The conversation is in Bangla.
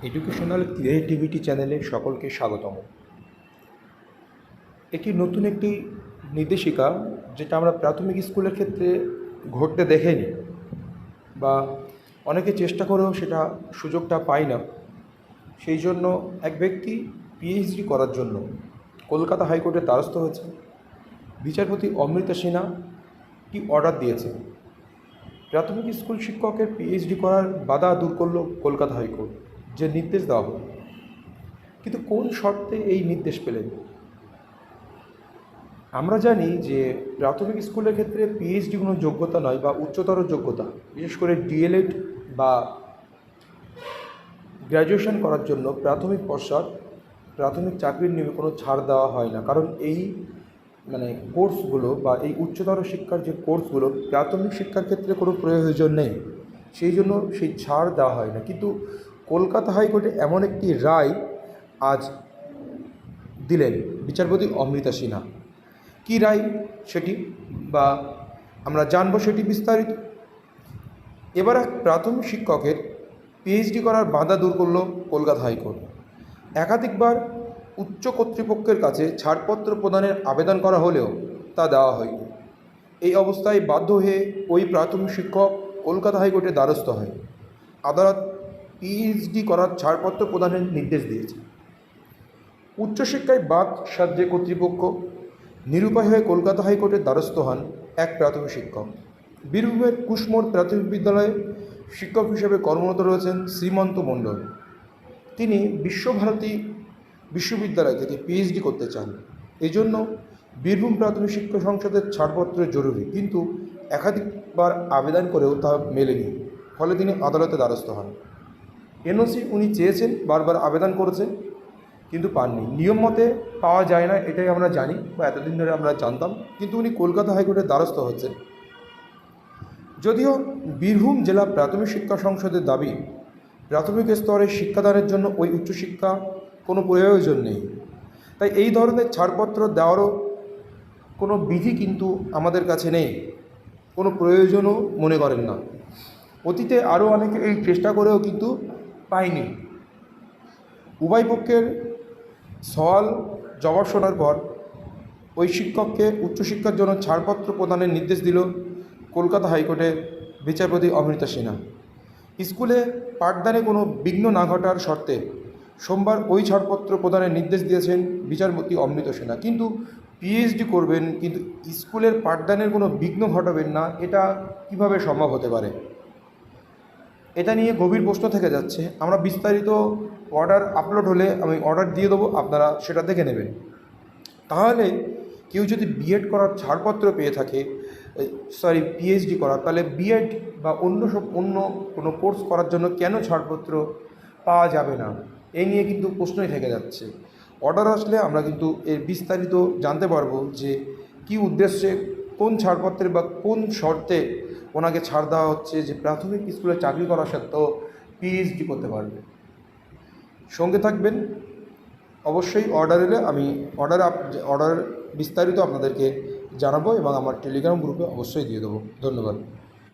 এডুকেশনাল ক্রিয়েটিভিটি চ্যানেলে সকলকে স্বাগতম। এটি নতুন একটি নির্দেশিকা যেটা আমরা প্রাথমিক স্কুলের ক্ষেত্রে ঘটতে দেখিনি বা অনেকে চেষ্টা করেও সেটা সুযোগটা পায় না। সেই জন্য এক ব্যক্তি পিএইচডি করার জন্য কলকাতা হাইকোর্টের দ্বারস্থ হয়েছে। বিচারপতি অমৃতা সিনহা কি অর্ডার দিয়েছে, প্রাথমিক স্কুল শিক্ষকের পিএইচডি করার বাধা দূর করল কলকাতা হাইকোর্ট, যে নির্দেশ দেওয়া হলো। কিন্তু কোন শর্তে এই নির্দেশ পেলেন? আমরা জানি যে প্রাথমিক স্কুলের ক্ষেত্রে পিএইচডি কোনো যোগ্যতা নয় বা উচ্চতর যোগ্যতা, বিশেষ করে ডিএলএড বা গ্র্যাজুয়েশন করার জন্য প্রাথমিক পশ্চাৎ প্রাথমিক চাকরির নিয়ে কোনো ছাড় দেওয়া হয় না। কারণ এই কোর্সগুলো বা এই উচ্চতর শিক্ষার যে কোর্সগুলো প্রাথমিক শিক্ষার ক্ষেত্রে কোনো প্রয়োজন নেই, সেই জন্য সেই ছাড় দেওয়া হয় না। কিন্তু কলকাতা হাইকোর্টে এমন একটি রায় আজ দিলেন বিচারপতি অমৃতা সিনহা। কী রায় সেটি বা আমরা জানবো সেটি বিস্তারিত। এবার এক প্রাথমিক শিক্ষকের পিএইচডি করার বাধা দূর করল কলকাতা হাইকোর্ট। একাধিকবার উচ্চ কর্তৃপক্ষের কাছে ছাড়পত্র প্রদানের আবেদন করা হলেও তা দেওয়া হয়নি। এই অবস্থায় বাধ্য হয়ে ওই প্রাথমিক শিক্ষক কলকাতা হাইকোর্টের দ্বারস্থ হয়। আদালত পিএইচডি করার ছাড়পত্র প্রদানের নির্দেশ দিয়েছে। উচ্চশিক্ষায় বাদ সাধে কর্তৃপক্ষ নিরুপায় হয়ে কলকাতা হাইকোর্টের দ্বারস্থ হন এক প্রাথমিক শিক্ষক। বীরভূমের কুশমোড় প্রাথমিক বিদ্যালয়ে শিক্ষক হিসেবে কর্মরত রয়েছেন শ্রীমন্ত মণ্ডল। তিনি বিশ্বভারতী বিশ্ববিদ্যালয় থেকে পিএইচডি করতে চান। এই জন্য বীরভূম প্রাথমিক শিক্ষক সংসদের ছাড়পত্র জরুরি, কিন্তু একাধিকবার আবেদন করেও তা মেলেনি। ফলে তিনি আদালতে দ্বারস্থ হন। এনওসি উনি চেয়েছেন, বারবার আবেদন করেছেন, কিন্তু পাননি। নিয়ম মতে পাওয়া যায় না, এটাই আমরা জানি বা এতদিন ধরে আমরা জানতাম। কিন্তু উনি কলকাতা হাইকোর্টের দ্বারস্থ হচ্ছেন। যদিও বীরভূম জেলা প্রাথমিক শিক্ষা সংসদের দাবি, প্রাথমিক স্তরে শিক্ষাদানের জন্য ওই উচ্চশিক্ষা কোনো প্রয়োজন নেই, তাই এই ধরনের ছাড়পত্র দেওয়ারও কোনো বিধি কিন্তু আমাদের কাছে নেই, কোনো প্রয়োজনও মনে করেন না। অতীতে আরও অনেকে এই চেষ্টা করেও কিন্তু পায়নি। উভয় পক্ষের সওয়াল জবাব শোনার পর ওই শিক্ষককে উচ্চশিক্ষার জন্য ছাড়পত্র প্রদানের নির্দেশ দিল কলকাতা হাইকোর্টের বিচারপতি অমৃতা সিনহা। স্কুলে পাঠদানে কোনো বিঘ্ন না ঘটার শর্তে সোমবার ওই ছাড়পত্র প্রদানের নির্দেশ দিয়েছেন বিচারপতি অমৃতা সিনহা। কিন্তু পিএইচডি করবেন, কিন্তু স্কুলের পাঠদানের কোনো বিঘ্ন ঘটাবেন না, এটা কিভাবে সম্ভব হতে পারে? এটা নিয়ে গভীর প্রশ্ন থেকে যাচ্ছে। আমরা বিস্তারিত অর্ডার আপলোড হলে আমি অর্ডার দিয়ে দেবো, আপনারা সেটা দেখে নেবেন। তাহলে কেউ যদি বিএড করার ছাড়পত্র পেয়ে থাকে, পিএইচডি করার, তাহলে বিএড বা অন্য কোনো কোর্স করার জন্য কেন ছাড়পত্র পাওয়া যাবে না? এই নিয়ে কিন্তু প্রশ্নই থেকে যাচ্ছে। অর্ডার আসলে আমরা কিন্তু এর বিস্তারিত জানতে পারবো যে কী উদ্দেশ্যে, কোন ছাড়পত্রে বা কোন শর্তে ওনাকে ছাড় দেওয়া হচ্ছে যে প্রাথমিক স্কুলে চাকরি করা সত্ত্বেও পিএইচডি করতে পারবে। সঙ্গে থাকবেন। অবশ্যই অর্ডার এলে আমি অর্ডার বিস্তারিত আপনাদেরকে জানাবো এবং আমার টেলিগ্রাম গ্রুপে অবশ্যই দিয়ে দেবো। ধন্যবাদ।